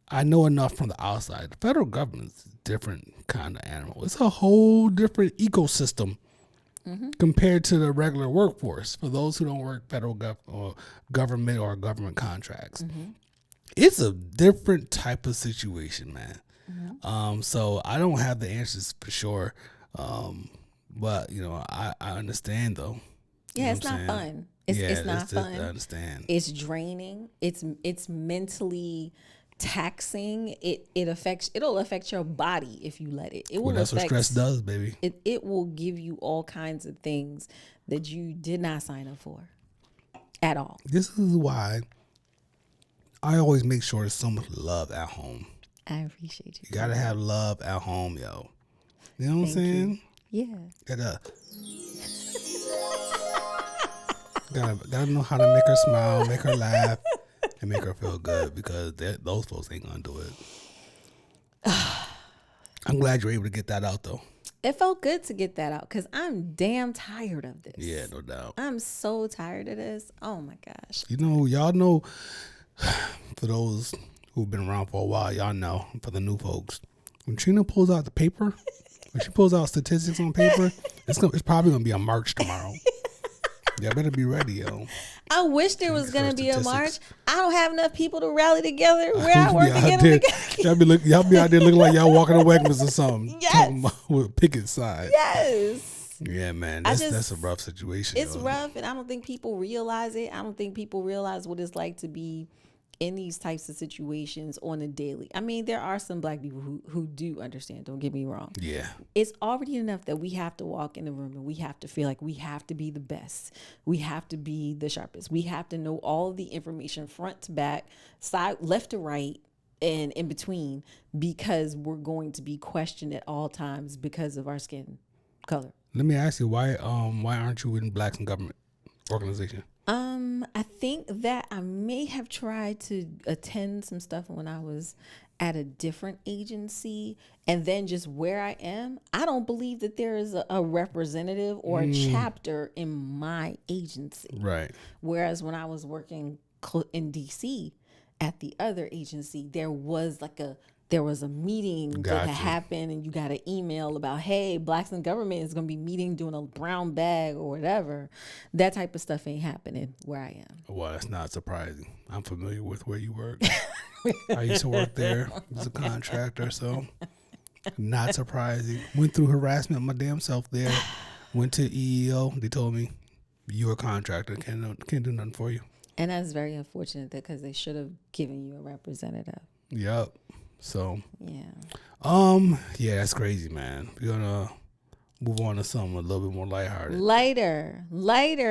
I know enough from the outside. The federal government's a different kind of animal. It's a whole different ecosystem compared to the regular workforce. For those who don't work federal government or government contracts, it's a different type of situation, man. So I don't have the answers for sure, but I understand though. Yeah, it's not fun. It's not fun. I understand. It's draining. It's mentally taxing. It'll affect your body if you let it. That's what stress does, baby. It will give you all kinds of things that you did not sign up for at all. This is why I always make sure there's so much love at home. I appreciate you. You gotta have love at home, yo. You know what I'm saying? Yeah. Gotta know how to make her smile, make her laugh, and make her feel good, because those folks ain't gonna do it. I'm glad you're able to get that out, though. It felt good to get that out because I'm damn tired of this. Yeah, no doubt. I'm so tired of this. Oh my gosh. Y'all know, for those who've been around for a while, y'all know, for the new folks, when Trina pulls out the paper, when she pulls out statistics on paper, it's probably gonna be a march tomorrow. Y'all better be ready, yo. I wish there was going to be a march. I don't have enough people to rally together where I work to get them together. Y'all be out there looking like y'all walking to Wegmans or something. Yes. Talking about with a picket sign. Yes. Yeah, man. That's a rough situation. It's rough, and I don't think people realize it. I don't think people realize what it's like to be in these types of situations on a daily. I mean, there are some black people who do understand. Don't get me wrong. Yeah. It's already enough that we have to walk in the room and we have to feel like we have to be the best. We have to be the sharpest. We have to know all of the information front to back, side, left to right, and in between, because we're going to be questioned at all times because of our skin color. Let me ask you, why aren't you in Blacks in Government organization? I think that I may have tried to attend some stuff when I was at a different agency, and then just where I am, I don't believe that there is a representative or a chapter in my agency. Right. Whereas when I was working in DC at the other agency, there was a meeting that had happened, and you got an email about, hey, Blacks in Government is going to be meeting, doing a brown bag or whatever. That type of stuff ain't happening where I am. Well, that's not surprising. I'm familiar with where you work. I used to work there as a contractor, so not surprising. Went through harassment my damn self there. Went to EEO. They told me, you're a contractor. Can't do nothing for you. And that's very unfortunate because they should have given you a representative. Yep. So, yeah. yeah, that's crazy, man. We're gonna move on to something a little bit more lighthearted. Lighter,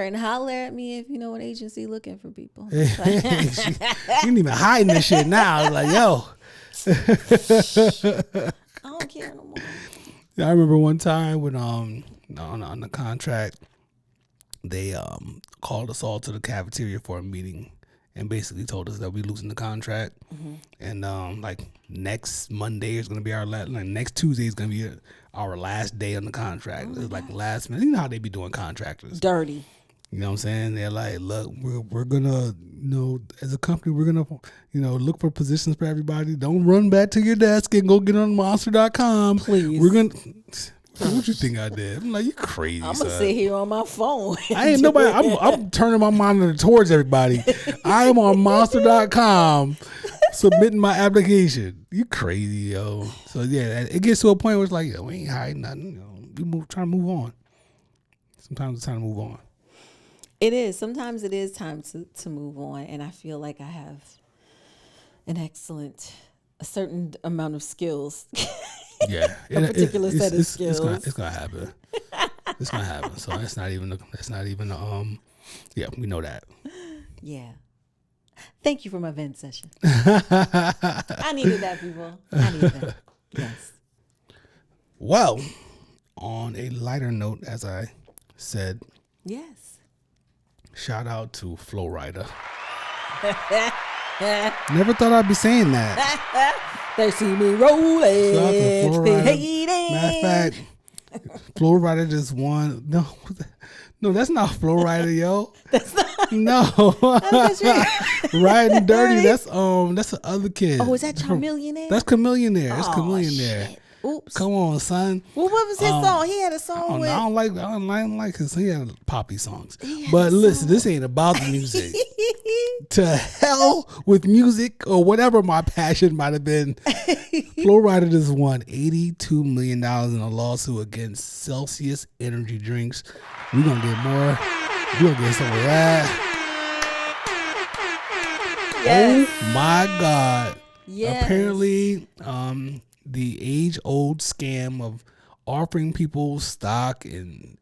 and holler at me if you know an agency looking for people. You ain't even hiding this shit now. Like, yo. I don't care no more. I remember one time when on the contract, they called us all to the cafeteria for a meeting and basically told us that we losing the contract. And like next Monday is gonna be our last. Like next Tuesday is gonna be our last day on the contract. It's like last minute. You know how they be doing contractors. Dirty. You know what I'm saying? They're like, look, we're gonna, as a company, we're gonna, look for positions for everybody. Don't run back to your desk and go get on monster.com. Please. We're gonna. What you think I did? I'm like, you crazy. I'm gonna sit here on my phone. I ain't nobody. I'm turning my monitor towards everybody. I am on monster.com submitting my application. You crazy, yo. So yeah, it gets to a point where it's like, yo, we ain't hiding nothing. We trying to move on. Sometimes it's time to move on. It is. Sometimes it is time to move on, and I feel like I have a certain amount of skills. Yeah, a particular set of skills. It's gonna happen. It's gonna happen. So that's not even. Yeah, we know that. Yeah. Thank you for my vent session. I needed that, people. I needed that. Yes. Well, on a lighter note, as I said. Yes. Shout out to Flo Rida. Never thought I'd be saying that. They see me rolling. They hate it. Matter of fact, Flo Rida just won. No, that's not Flo Rida, yo. That's not. No. That's Riding Dirty. That's the other kid. Oh, is that Chamillionaire? That's Chamillionaire. That's Chamillionaire. Shit. Oops. Come on, son. Well, what was his song? He had a song with. I don't like his. He had poppy songs. But listen, this ain't about the music. To hell with music or whatever my passion might have been. Flo Rida just won $82 million in a lawsuit against Celsius energy drinks. We're gonna get more. We're gonna get some of that. Yes. Oh my God. Yes. Apparently, the age-old scam of offering people stock and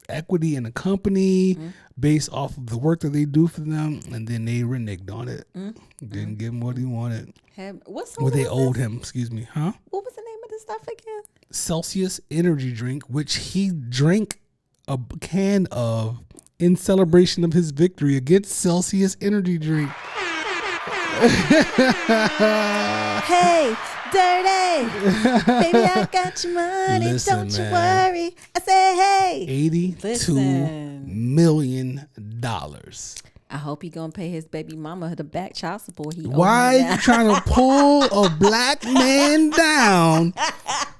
equity in a company based off of the work that they do for them, and then they reneged on it. Didn't give him what he wanted. What they owed him, excuse me. Huh? What was the name of this stuff again? Celsius energy drink, which he drank a can of in celebration of his victory against Celsius energy drink. Hey, dirty, baby, I got your money. Listen, don't you man. worry. I say, hey, $82 million. I hope he gonna pay his baby mama the back child support. Why are you trying to pull a black man down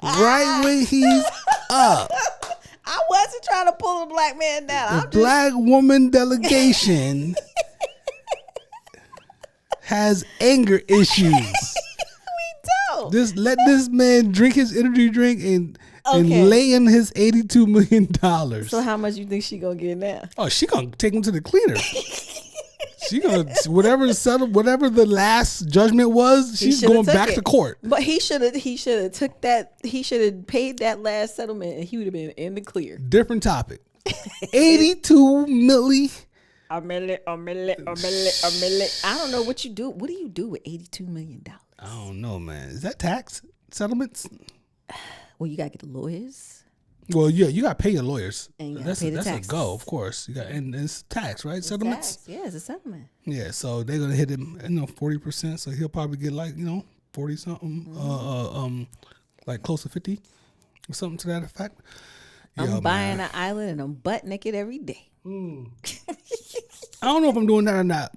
right when he's up? I wasn't trying to pull a black man down. The black woman delegation has anger issues. We don't. Just let this man drink his energy drink and lay in his $82 million. So how much you think she gonna get now? Oh, she gonna take him to the cleaner. She gonna whatever the last judgment was. She's going back to court. But he should have took that. He should have paid that last settlement, and he would have been in the clear. Different topic. 82 milli. A million. I don't know what you do. What do you do with $82 million? I don't know, man. Is that tax settlements? Well, you gotta get the lawyers. Well, yeah, you gotta pay your lawyers. And you gotta that's pay the that's taxes. a go, of course. You got and it's tax, right? It's Settlements. tax. Yeah, it's a settlement. Yeah, so they're gonna hit him, 40%. So he'll probably get 40 something, like close to 50 or something to that effect. I'm buying an island and I'm butt naked every day. I don't know if I'm doing that or not.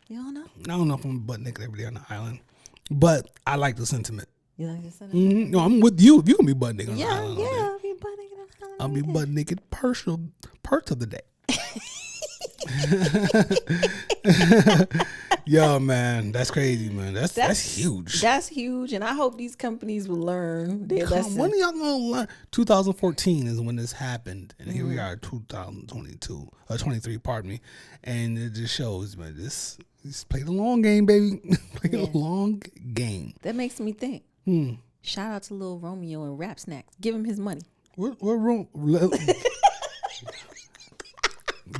You don't know? I don't know if I'm butt naked every day on the island, but I like the sentiment. You like the sentiment? No, I'm with you. If you can be butt naked on the Yeah, island, I'll be butt naked on the island. I'll be butt naked part of the day. Yo, man, that's crazy, man. That's huge. That's huge, and I hope these companies will learn their lesson. When are y'all gonna learn? 2014 is when this happened, and here we are, 2022 or 23, pardon me, and it just shows, man. This play the long game, baby. Play the long game. That makes me think. Shout out to Lil Romeo and Rap Snacks. Give him his money. What room?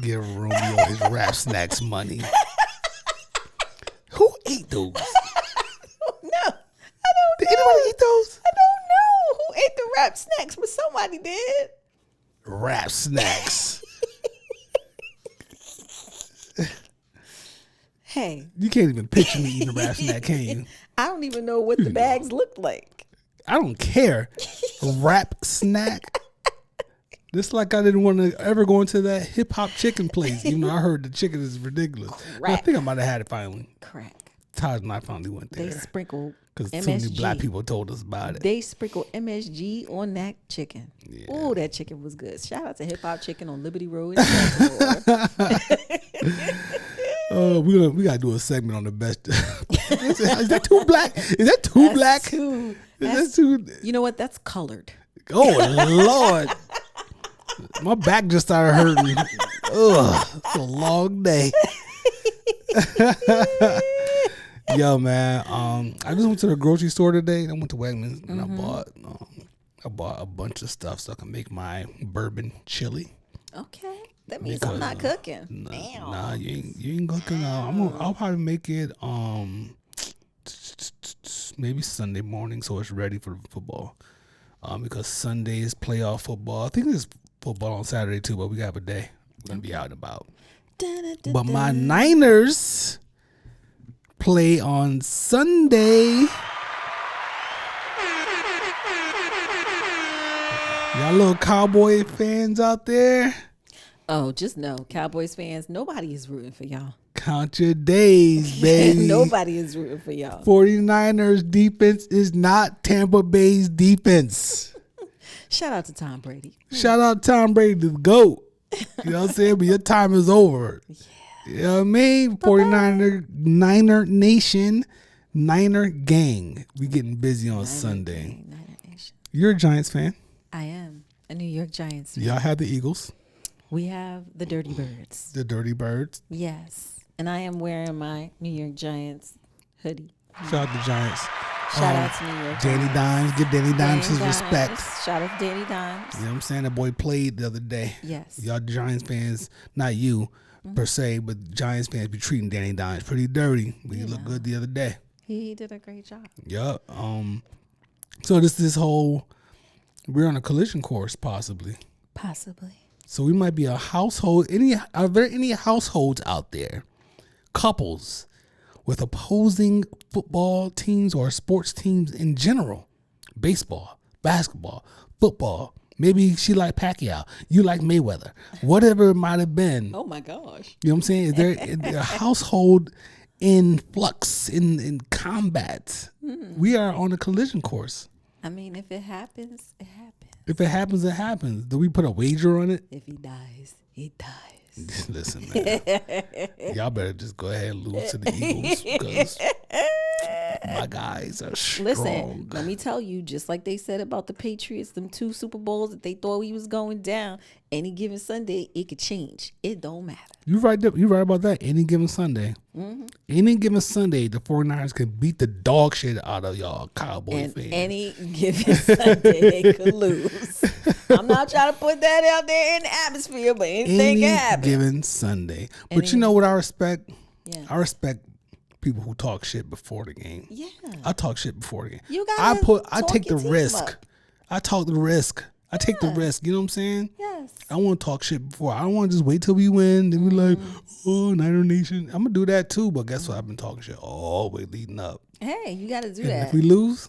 Give Romeo his Rap Snacks money. Who ate those? No, Did anybody eat those? I don't know who ate the Rap Snacks, but somebody did. Rap Snacks. Hey, You can't even picture me eating a Rap Snack, can you? I don't even know what the bags looked like. I don't care. Rap Snack. Just like I didn't want to ever go into that hip hop chicken place, even though I heard the chicken is ridiculous. I think I might have had it finally. Crack. Taj and I finally went there. They sprinkled Because MSG. too many black people told us about it. They sprinkled MSG on that chicken. Yeah. Oh, that chicken was good. Shout out to Hip Hop Chicken on Liberty Road in Baltimore. We gotta do a segment on the best. Is that too black? Is that too black? Too, Is that too? you know what? That's colored. Oh Lord, my back just started hurting. Ugh, it's a long day. Yo, man, I just went to the grocery store today. I went to Wegmans and I bought a bunch of stuff so I can make my bourbon chili. Okay. That means I'm not cooking. Damn. Nah, you ain't cooking. I'll probably make it maybe Sunday morning so it's ready for football. Because Sunday is playoff football. I think there's football on Saturday too, but we have a day. We're gonna be out and about. But my Niners play on Sunday. Y'all little Cowboy fans out there? Oh, just know, Cowboys fans, nobody is rooting for y'all. Count your days, baby. Nobody is rooting for y'all. 49ers defense is not Tampa Bay's defense. Shout out to Tom Brady. Shout out Tom Brady, the GOAT. You know what I'm saying? But your time is over. Yeah. You know what I mean? 49er, Niner Nation, Niner Gang. We getting busy on Sunday. Niner Nation. You're a Giants fan. I am a New York Giants fan. Y'all have the Eagles. We have the Dirty Birds. The Dirty Birds. Yes. And I am wearing my New York Giants hoodie. Shout out to Giants. Shout out to New York Danny Dimes. Give Danny Dimes his respect. Shout out to Danny Dimes. You know what I'm saying? That boy played the other day. Yes. Y'all Giants fans, not you per se, but Giants fans be treating Danny Dimes pretty dirty. But he looked good the other day. He did a great job. Yup. So this whole, we're on a collision course possibly. Possibly. So we might be a household. Are there any households out there, couples, with opposing football teams or sports teams in general? Baseball, basketball, football. Maybe she like Pacquiao. You like Mayweather. Whatever it might have been. Oh my gosh. You know what I'm saying? Is there a household in flux, in combat? We are on a collision course. I mean, if it happens, it happens. If it happens, it happens. Do we put a wager on it? If he dies, he dies. Listen, man. Y'all better just go ahead and lose to the Eagles because my guys are strong. Listen, let me tell you, just like they said about the Patriots, them 2 Super Bowls that they thought he was going down, any given Sunday, it could change. It don't matter. You right about that. Any given Sunday. Any given Sunday, the 49ers can beat the dog shit out of y'all Cowboy fans. Any given Sunday, they could lose. I'm not trying to put that out there in the atmosphere, but anything can happen. Any given Sunday. But you know what I respect? Yeah. I respect people who talk shit before the game. Yeah. I talk shit before the game. You gotta I take the risk. I talk the risk. I take the risk. You know what I'm saying? Yes. I want to talk shit before. I don't want to just wait till we win. Then we like, oh, Niner Nation. I'm going to do that too. But guess what? I've been talking shit all the way leading up. Hey, you got to do And that. if we lose,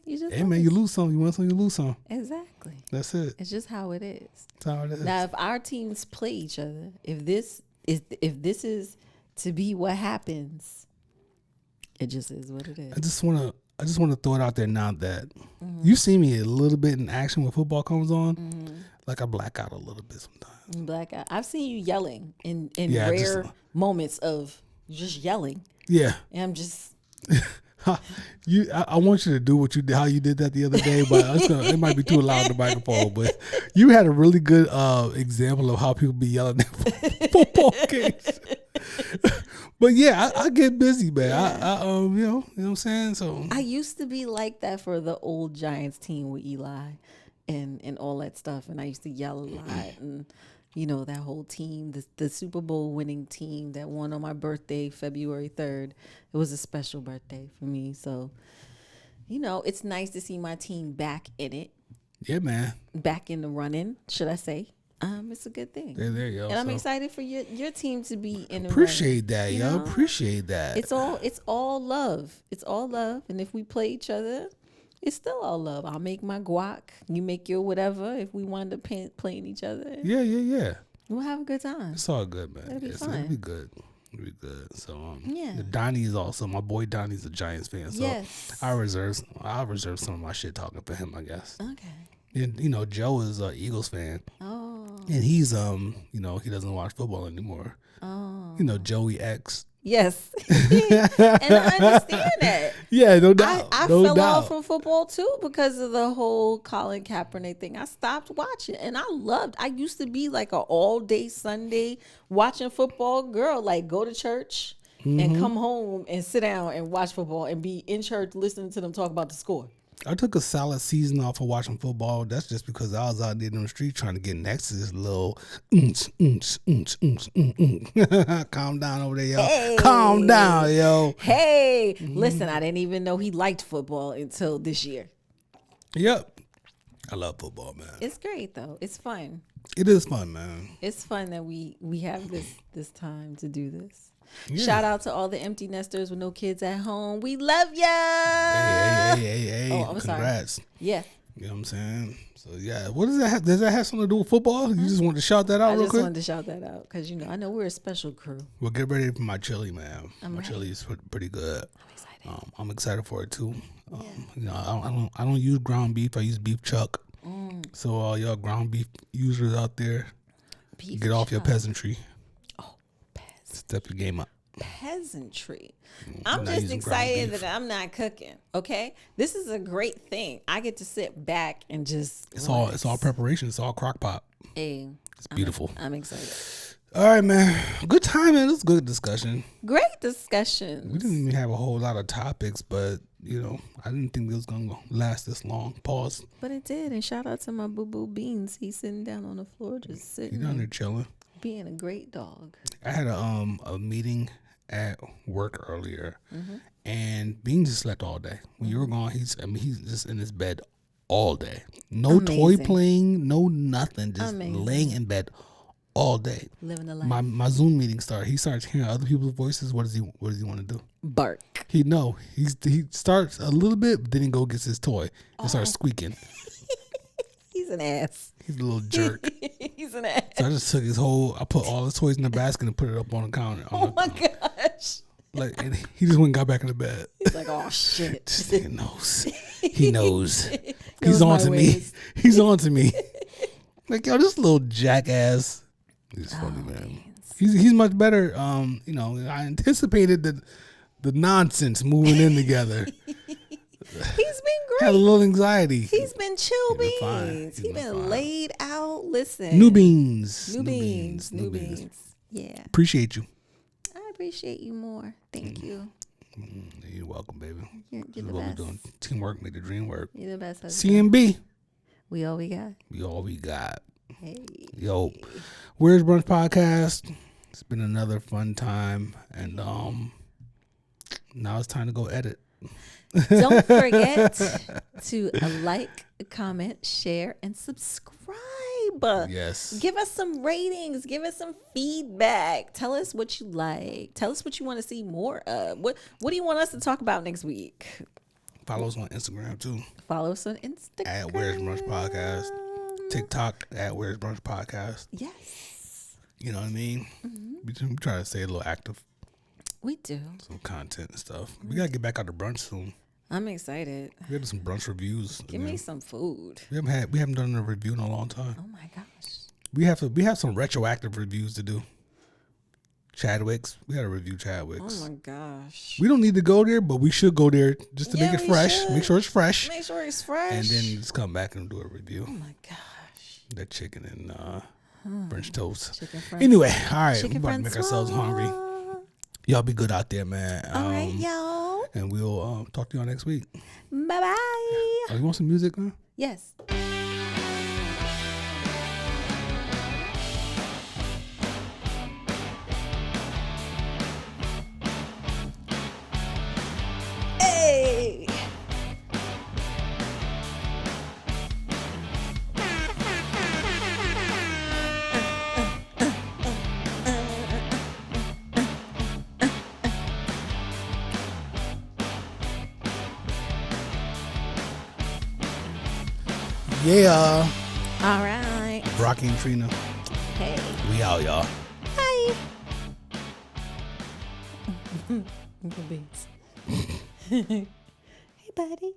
you just hey, man, you lose some. You win some, you lose some. Exactly. That's it. It's just how it is. That's how it is. Now, if our teams play each other, if this is to be what happens, it just is what it is. I just want to throw it out there now that you see me a little bit in action when football comes on. Like I black out a little bit sometimes. Blackout. I've seen you yelling in Yeah, rare moments of just yelling. Yeah. And I'm just, I want you to do what you did, how you did that the other day, but it might be too loud in the microphone. But you had a really good example of how people be yelling at football games. But yeah, I get busy, man. I you know what I'm saying. So I used to be like that for the old Giants team with Eli and all that stuff, and I used to yell a lot, and you know that whole team, the Super Bowl winning team that won on my birthday, February 3rd. It was a special birthday for me, so you know it's nice to see my team back in it, yeah, man. back in the running, should I say? It's a good thing. There you go. And I'm So, excited for your team to be in the appreciate that, running, yo. know? Appreciate that. It's all love. It's all love. And if we play each other, it's still all love. I'll make my guac. You make your whatever. If we wind up playing each other, Yeah. we'll have a good time. It's all good, man. It'll be It'll fun. be good. It'll be good. So Yeah. Donnie is also my boy. Donnie's a Giants fan, so Yes. I'll reserve some of my shit talking for him, I guess. Okay. And you know, Joe is a Eagles fan, Oh. and he's you know, he doesn't watch football anymore. Oh. You know, Joey X. Yes. And I understand that. Yeah, no doubt. I no fell doubt. off from football too because of the whole Colin Kaepernick thing. I stopped watching, and I used to be like an all day Sunday watching football girl, like go to church and come home and sit down and watch football and be in church listening to them talk about the score. I took a solid season off of watching football. That's just because I was out there in the street trying to get next to this little calm down over there, yo. Hey. Calm down, yo. Hey, listen, I didn't even know he liked football until this year. Yep. I love football, man. It's great though. It's fun. It is fun, man. It's fun that we have this time to do this. Yeah. Shout out to all the empty nesters with no kids at home. We love ya. Hey. Oh, I'm Congrats. sorry. Yeah. You know what I'm saying? So, yeah. What does that have? Does that have something to do with football? You just wanted to shout that out I real just quick? wanted to shout that out because you know I know we're a special crew. Well, get ready for my chili, man. I'm My ready. chili is pretty good. I'm excited. I'm excited for it too. You know, I don't use ground beef. I use beef chuck. So all y'all ground beef users out there, Beef get off your chuck. peasantry. Oh, Step your game up. peasantry. I'm not just using ground excited beef. that I'm not cooking. Okay, this is a great thing. I get to sit back and just. It's all preparation. It's all crock pot. Hey, It's beautiful. I'm excited. All right, man. Good time, man. It was a good discussion. Great We discussions. didn't even have a whole lot of topics, but you know, I didn't think it was gonna last this long. Pause. But it did. And shout out to my boo boo Beans. He's sitting down on the floor, just You sitting, down there and chilling. being a great dog. I had a meeting at work earlier, Mm-hmm. and Bean just slept all day. When you were gone, he's just in his bed all day. No toy Amazing. playing, no nothing. Just Amazing. laying in bed all day. Living the life. My Zoom meeting started. He starts hearing other people's voices. What does he want to do? Bark. He starts a little bit, but then he gets his toy and starts squeaking. He's an ass. He's a little jerk. He's an ass. So I just took I put all his toys in the basket and put it up on the counter. Oh my gosh. And he just went and got back in the bed. He's like, oh shit. This nigga knows. He knows. Knows He's on my to me. ways. He's on to me. Like, yo, this little jackass. He's funny, Oh, man. He's much better. You know, I anticipated the nonsense moving in together. He's been Had a great. little anxiety. He's been chill He's been fine. beans. He's He's been been fine. laid out. Listen. New beans. New beans. New beans. Yeah. Appreciate you. I appreciate you more. Thank you. You're welcome, baby. You're This is the what we're best. doing. Teamwork make the dream work. You're the best husband. CMB. We all we got. We all we got. Hey. Yo, Where's Brunch Podcast? It's been another fun time, and now it's time to go edit. Don't forget to like, comment, share, and subscribe. Yes. Give us some ratings. Give us some feedback. Tell us what you like. Tell us what you want to see more of. What do you want us to talk about next week? Follow us on Instagram too. Follow us on Instagram. At Where's Brunch Podcast. TikTok at Where's Brunch Podcast. Yes, You know what I mean? We try to stay a little active. we do. Some content and stuff. We gotta get back out to brunch soon. I'm excited. We had some brunch reviews. Give me some food. We haven't done a review in a long time. Oh my gosh. We have some retroactive reviews to do. Chadwick's. We gotta review Chadwick's. Oh my gosh. We don't need to go there, but we should go there just to Yeah, make it we fresh. should. Make sure it's fresh. Make sure it's fresh. And then just come back and do a review. Oh my gosh. That chicken and French toast. Chicken French. Anyway, all right. Chicken We're about to make ourselves hungry. Y'all be good out there, man. All right, y'all. And we'll talk to y'all next week. Bye-bye. Oh, you want some music, huh? Yes. Hey. Yeah. All right. Rocky and Trina. Hey. We out, y'all. Bye. Hey, buddy.